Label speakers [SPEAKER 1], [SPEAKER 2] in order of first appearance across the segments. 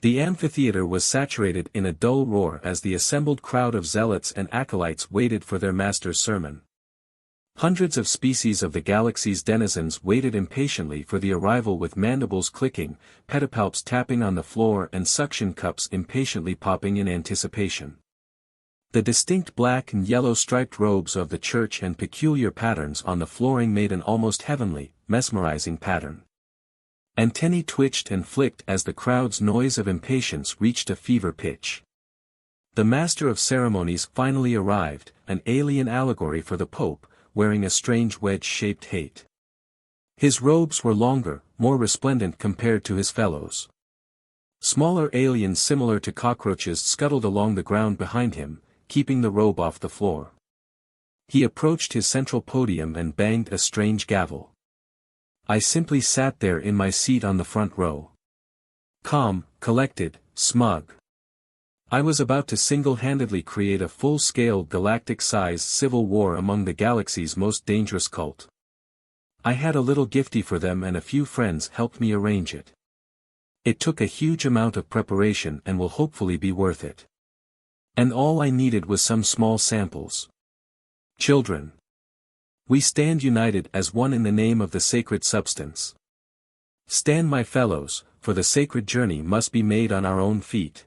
[SPEAKER 1] The amphitheater was saturated in a dull roar as the assembled crowd of zealots and acolytes waited for their master's sermon. Hundreds of species of the galaxy's denizens waited impatiently for the arrival with mandibles clicking, pedipalps tapping on the floor and suction cups impatiently popping in anticipation. The distinct black and yellow striped robes of the church and peculiar patterns on the flooring made an almost heavenly, mesmerizing pattern. Antennae twitched and flicked as the crowd's noise of impatience reached a fever pitch. The master of ceremonies finally arrived, an alien allegory for the Pope, wearing a strange wedge-shaped hat. His robes were longer, more resplendent compared to his fellows. Smaller aliens similar to cockroaches scuttled along the ground behind him, keeping the robe off the floor. He approached his central podium and banged a strange gavel. I simply sat there in my seat on the front row. Calm, collected, smug. I was about to single-handedly create a full-scale galactic-sized civil war among the galaxy's most dangerous cult. I had a little gifty for them and a few friends helped me arrange it. It took a huge amount of preparation and will hopefully be worth it. And all I needed was some small samples. Children. We stand united as one in the name of the sacred substance. Stand, my fellows, for the sacred journey must be made on our own feet.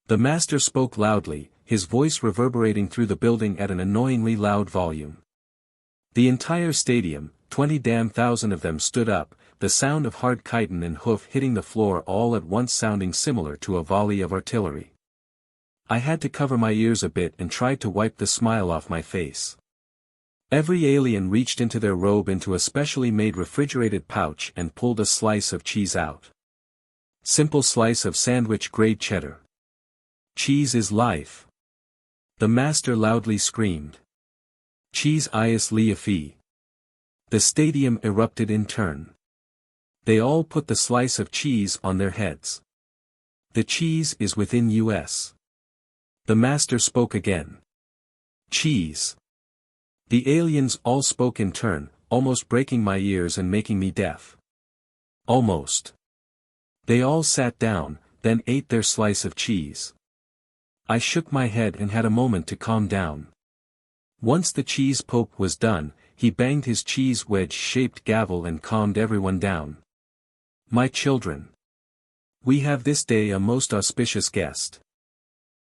[SPEAKER 1] The master spoke loudly, his voice reverberating through the building at an annoyingly loud volume. The entire stadium, 20,000 of them stood up, the sound of hard chitin and hoof hitting the floor all at once sounding similar to a volley of artillery. I had to cover my ears a bit and tried to wipe the smile off my face. Every alien reached into their robe into a specially made refrigerated pouch and pulled a slice of cheese out. Simple slice of sandwich-grade cheddar. Cheese is life. The master loudly screamed. Cheese is life. The stadium erupted in turn. They all put the slice of cheese on their heads. The cheese is within us. The master spoke again. Cheese. The aliens all spoke in turn, almost breaking my ears and making me deaf. Almost. They all sat down, then ate their slice of cheese. I shook my head and had a moment to calm down. Once the cheese pope was done, he banged his cheese wedge-shaped gavel and calmed everyone down. My children. We have this day a most auspicious guest.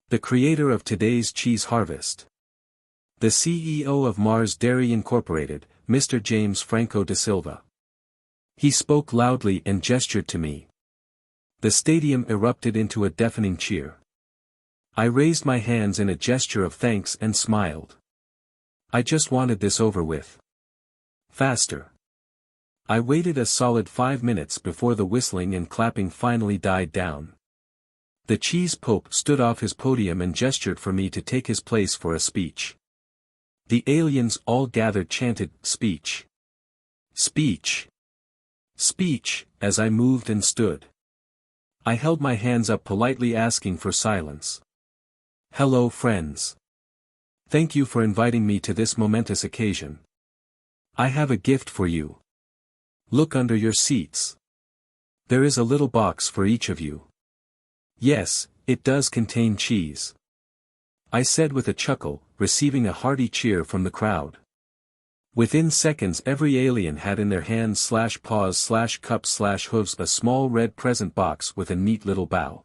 [SPEAKER 1] The creator of today's cheese harvest. The CEO of Mars Dairy Incorporated, Mr. James Franco da Silva. He spoke loudly and gestured to me. The stadium erupted into a deafening cheer. I raised my hands in a gesture of thanks and smiled. I just wanted this over with. Faster. I waited a solid 5 minutes before the whistling and clapping finally died down. The cheese pope stood off his podium and gestured for me to take his place for a speech. The aliens all gathered chanted, "Speech! Speech! Speech," as I moved and stood. I held my hands up politely asking for silence. Hello friends. Thank you for inviting me to this momentous occasion. I have a gift for you. Look under your seats. There is a little box for each of you. Yes, it does contain cheese. I said with a chuckle, receiving a hearty cheer from the crowd. Within seconds every alien had in their hands/paws/cups/hooves a small red present box with a neat little bow.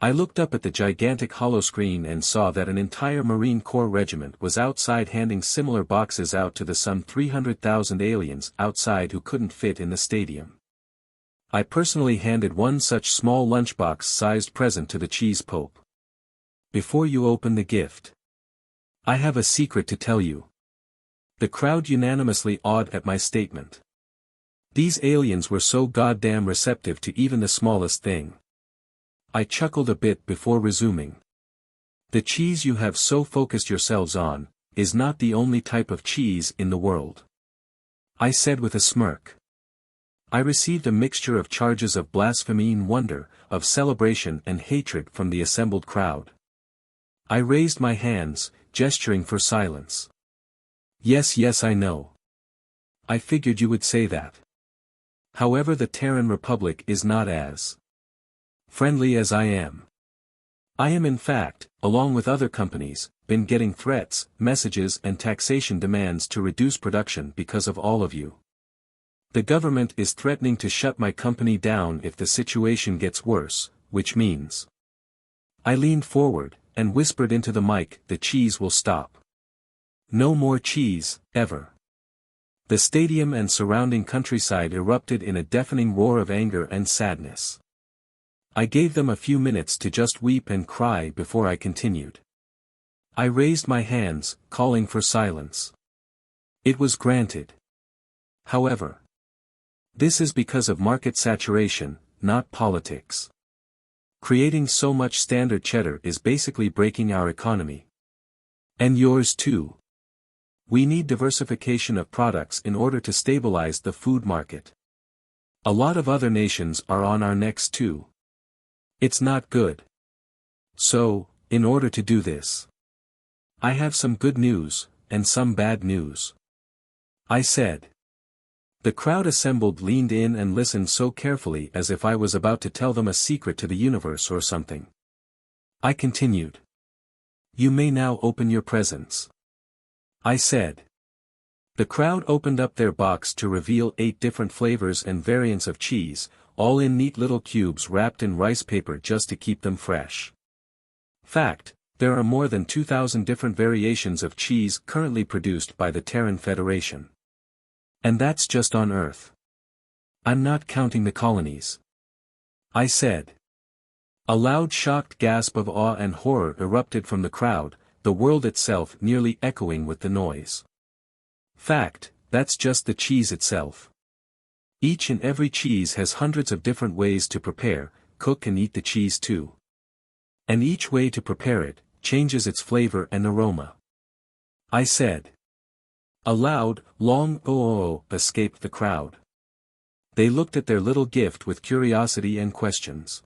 [SPEAKER 1] I looked up at the gigantic holoscreen and saw that an entire Marine Corps regiment was outside handing similar boxes out to the some 300,000 aliens outside who couldn't fit in the stadium. I personally handed one such small lunchbox-sized present to the cheese pope. Before you open the gift, I have a secret to tell you. The crowd unanimously awed at my statement. These aliens were so goddamn receptive to even the smallest thing. I chuckled a bit before resuming. The cheese you have so focused yourselves on, is not the only type of cheese in the world. I said with a smirk. I received a mixture of charges of blasphemy and wonder, of celebration and hatred from the assembled crowd. I raised my hands, gesturing for silence. Yes, I know. I figured you would say that. However, the Terran Republic is not as Friendly as I am. I am in fact, along with other companies, been getting threats, messages and taxation demands to reduce production because of all of you. The government is threatening to shut my company down if the situation gets worse, which means. I leaned forward, and whispered into the mic, the cheese will stop. No more cheese, ever. The stadium and surrounding countryside erupted in a deafening roar of anger and sadness. I gave them a few minutes to just weep and cry before I continued. I raised my hands, calling for silence. It was granted. However, this is because of market saturation, not politics. Creating so much standard cheddar is basically breaking our economy. And yours too. We need diversification of products in order to stabilize the food market. A lot of other nations are on our necks too. It's not good. So, in order to do this, I have some good news, and some bad news. I said. The crowd assembled leaned in and listened so carefully as if I was about to tell them a secret to the universe or something. I continued. You may now open your presents. I said. The crowd opened up their box to reveal 8 different flavors and variants of cheese, all in neat little cubes wrapped in rice paper just to keep them fresh. Fact, there are more than 2,000 different variations of cheese currently produced by the Terran Federation. And that's just on Earth. I'm not counting the colonies. I said. A loud shocked gasp of awe and horror erupted from the crowd, the world itself nearly echoing with the noise. Fact, that's just the cheese itself. Each and every cheese has hundreds of different ways to prepare, cook and eat the cheese too. And each way to prepare it, changes its flavor and aroma. I said. A loud, long oh escaped the crowd. They looked at their little gift with curiosity and questions.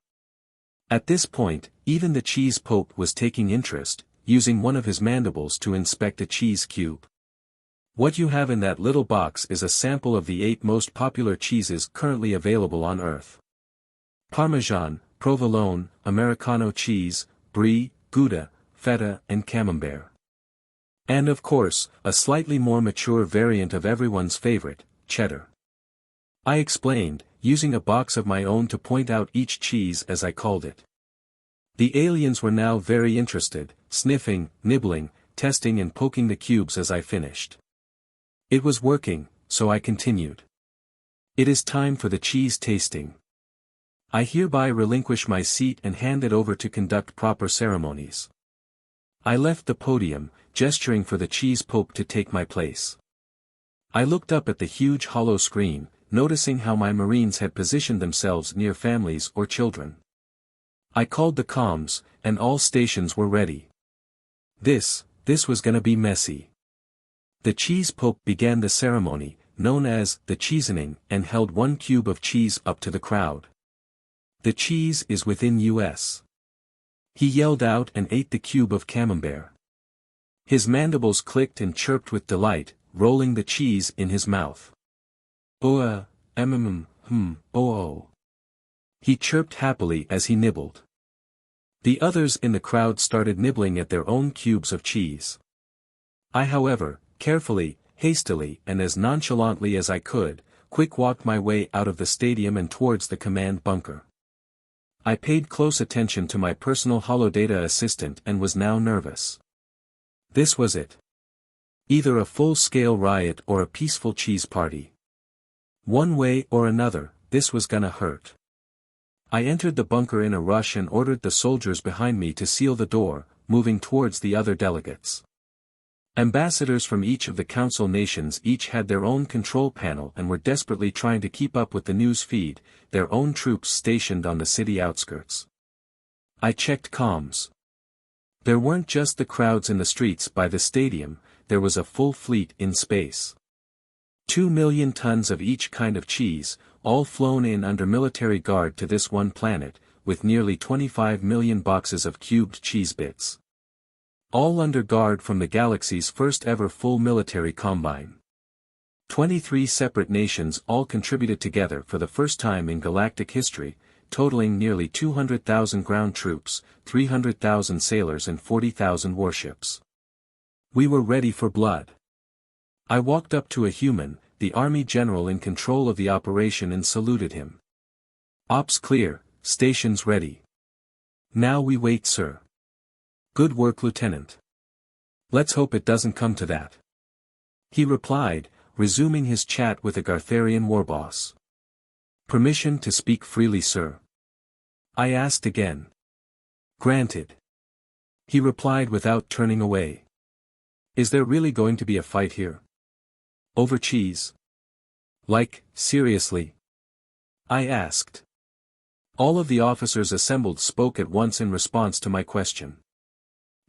[SPEAKER 1] At this point, even the cheese pope was taking interest, using one of his mandibles to inspect a cheese cube. What you have in that little box is a sample of the 8 most popular cheeses currently available on Earth. Parmesan, provolone, Americano cheese, brie, Gouda, feta and camembert. And of course, a slightly more mature variant of everyone's favorite, cheddar. I explained, using a box of my own to point out each cheese as I called it. The aliens were now very interested, sniffing, nibbling, testing and poking the cubes as I finished. It was working, so I continued. It is time for the cheese tasting. I hereby relinquish my seat and hand it over to conduct proper ceremonies. I left the podium, gesturing for the cheese pope to take my place. I looked up at the huge hollow screen, noticing how my Marines had positioned themselves near families or children. I called the comms, and all stations were ready. This was gonna be messy. The cheese pope began the ceremony, known as the cheesening, and held 1 cube of cheese up to the crowd. The cheese is within us. He yelled out and ate the cube of camembert. His mandibles clicked and chirped with delight, rolling the cheese in his mouth. Oh. He chirped happily as he nibbled. The others in the crowd started nibbling at their own cubes of cheese. I however, carefully, hastily and as nonchalantly as I could, quick-walked my way out of the stadium and towards the command bunker. I paid close attention to my personal holodata assistant and was now nervous. This was it. Either a full-scale riot or a peaceful cheese party. One way or another, this was gonna hurt. I entered the bunker in a rush and ordered the soldiers behind me to seal the door, moving towards the other delegates. Ambassadors from each of the council nations each had their own control panel and were desperately trying to keep up with the news feed, their own troops stationed on the city outskirts. I checked comms. There weren't just the crowds in the streets by the stadium, there was a full fleet in space. 2 million tons of each kind of cheese, all flown in under military guard to this one planet, with nearly 25 million boxes of cubed cheese bits. All under guard from the galaxy's first ever full military combine. 23 separate nations all contributed together for the first time in galactic history, totaling nearly 200,000 ground troops, 300,000 sailors and 40,000 warships. We were ready for blood. I walked up to a human, the army general in control of the operation, and saluted him. "Ops clear, stations ready. Now we wait, sir." "Good work, Lieutenant. Let's hope it doesn't come to that," he replied, resuming his chat with the Gartharian warboss. "Permission to speak freely, sir?" I asked again. "Granted," he replied without turning away. "Is there really going to be a fight here? Over cheese? Like, seriously?" I asked. All of the officers assembled spoke at once in response to my question.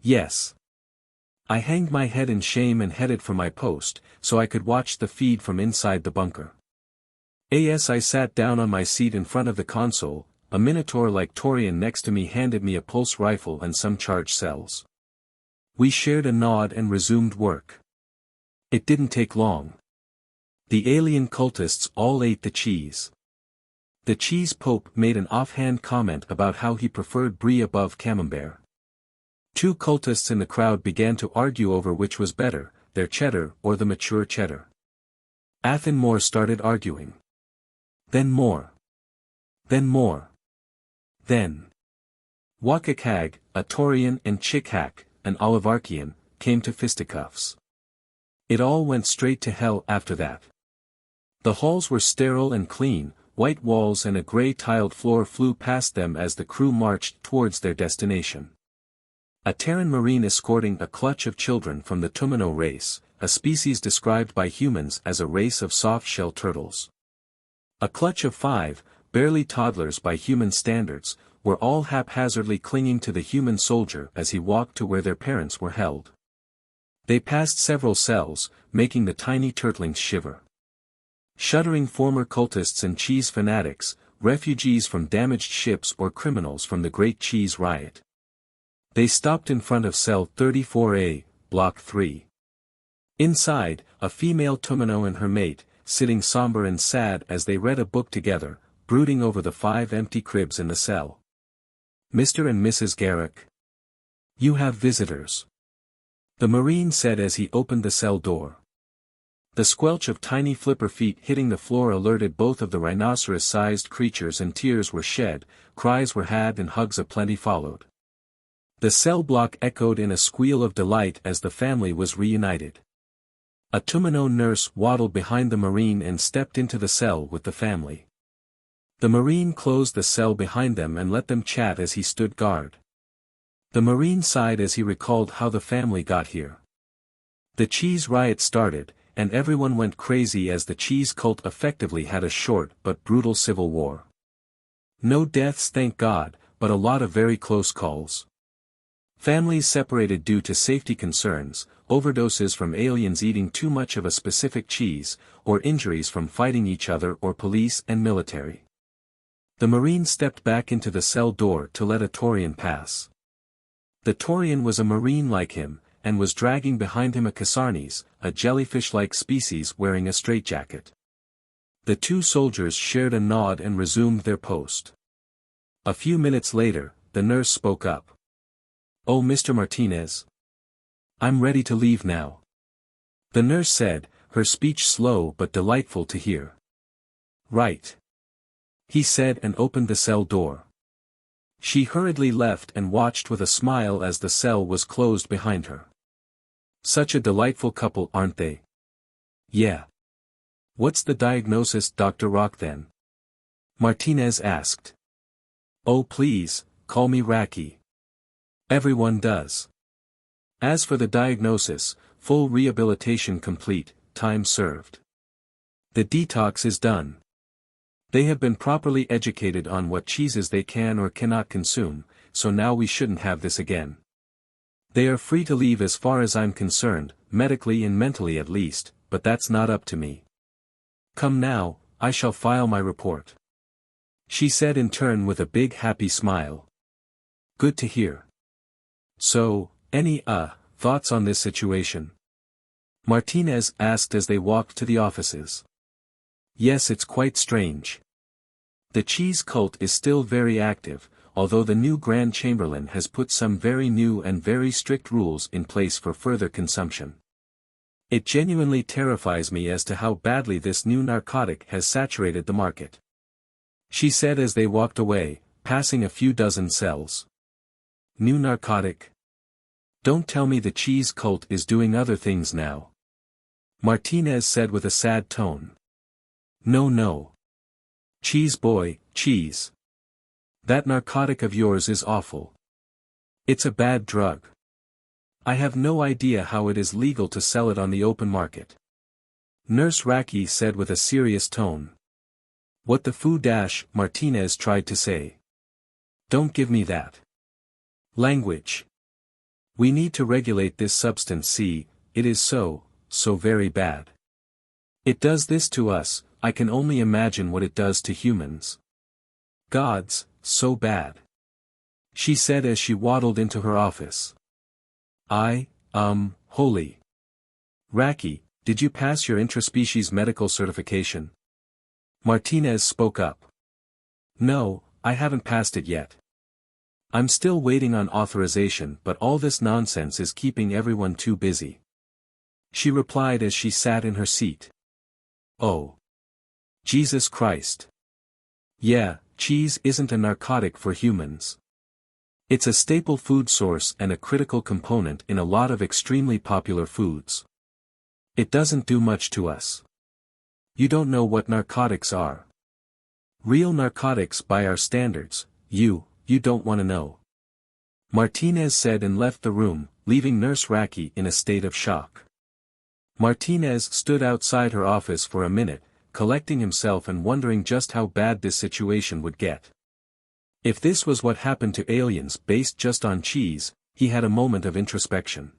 [SPEAKER 1] Yes. I hanged my head in shame and headed for my post, so I could watch the feed from inside the bunker. As I sat down on my seat in front of the console, a Minotaur-like Taurian next to me handed me a pulse rifle and some charge cells. We shared a nod and resumed work. It didn't take long. The alien cultists all ate the cheese. The cheese pope made an offhand comment about how he preferred brie above camembert. Two cultists in the crowd began to argue over which was better, their cheddar or the mature cheddar. Athen more started arguing. Then more. Then more. Then Wakakag, a Taurian, and Chikhak, an Olivarchian, came to fisticuffs. It all went straight to hell after that. The halls were sterile and clean, white walls and a grey tiled floor flew past them as the crew marched towards their destination. A Terran marine escorting a clutch of children from the Tumano race, a species described by humans as a race of soft-shell turtles. A clutch of 5, barely toddlers by human standards, were all haphazardly clinging to the human soldier as he walked to where their parents were held. They passed several cells, making the tiny turtlings shiver. Shuddering former cultists and cheese fanatics, refugees from damaged ships or criminals from the Great Cheese Riot. They stopped in front of cell 34A, block 3. Inside, a female Tumano and her mate, sitting somber and sad as they read a book together, brooding over the 5 empty cribs in the cell. "Mr. and Mrs. Garrick. You have visitors," the Marine said as he opened the cell door. The squelch of tiny flipper feet hitting the floor alerted both of the rhinoceros-sized creatures, and tears were shed, cries were had and hugs aplenty followed. The cell block echoed in a squeal of delight as the family was reunited. A Tumano nurse waddled behind the Marine and stepped into the cell with the family. The Marine closed the cell behind them and let them chat as he stood guard. The Marine sighed as he recalled how the family got here. The cheese riot started, and everyone went crazy as the cheese cult effectively had a short but brutal civil war. No deaths, thank God, but a lot of very close calls. Families separated due to safety concerns, overdoses from aliens eating too much of a specific cheese, or injuries from fighting each other or police and military. The Marine stepped back into the cell door to let a Taurian pass. The Taurian was a Marine like him, and was dragging behind him a Kasarnes, a jellyfish-like species wearing a straitjacket. The two soldiers shared a nod and resumed their post. A few minutes later, the nurse spoke up. "Oh, Mr. Martinez. I'm ready to leave now," the nurse said, her speech slow but delightful to hear. "Right," he said and opened the cell door. She hurriedly left and watched with a smile as the cell was closed behind her. Such a delightful couple, aren't they? Yeah. What's the diagnosis, Dr. Rock, then? Martinez asked. Oh, please, call me Raki. Everyone does. As for the diagnosis, full rehabilitation complete, time served. The detox is done. They have been properly educated on what cheeses they can or cannot consume, so now we shouldn't have this again. They are free to leave as far as I'm concerned, medically and mentally at least, but that's not up to me. Come now, I shall file my report. She said in turn with a big happy smile. Good to hear. So, any, thoughts on this situation? Martinez asked as they walked to the offices. Yes, it's quite strange. The cheese cult is still very active, although the new Grand Chamberlain has put some very new and very strict rules in place for further consumption. It genuinely terrifies me as to how badly this new narcotic has saturated the market," she said as they walked away, passing a few dozen cells. "New narcotic? Don't tell me the cheese cult is doing other things now," Martinez said with a sad tone. No. Cheese boy, cheese. That narcotic of yours is awful. It's a bad drug. I have no idea how it is legal to sell it on the open market," Nurse Raki said with a serious tone. "What the foo dash," Martinez tried to say. "Don't give me that language. We need to regulate this substance. See, it is so very bad. It does this to us, I can only imagine what it does to humans. Gods, so bad," she said as she waddled into her office. Holy Raki, did you pass your intraspecies medical certification?" Martinez spoke up. "No, I haven't passed it yet. I'm still waiting on authorization, but all this nonsense is keeping everyone too busy," she replied as she sat in her seat. "Oh. Jesus Christ. Yeah, cheese isn't a narcotic for humans. It's a staple food source and a critical component in a lot of extremely popular foods. It doesn't do much to us. You don't know what narcotics are. Real narcotics by our standards, you don't want to know," Martinez said and left the room, leaving Nurse Raki in a state of shock. Martinez stood outside her office for a minute, collecting himself and wondering just how bad this situation would get. If this was what happened to aliens based just on cheese, he had a moment of introspection.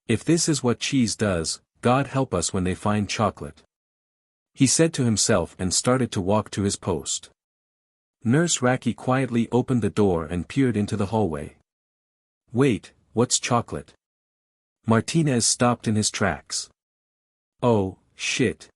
[SPEAKER 1] If this is what cheese does, God help us when they find chocolate, he said to himself and started to walk to his post. Nurse Raki quietly opened the door and peered into the hallway. "Wait, what's chocolate?" Martinez stopped in his tracks. "Oh, shit.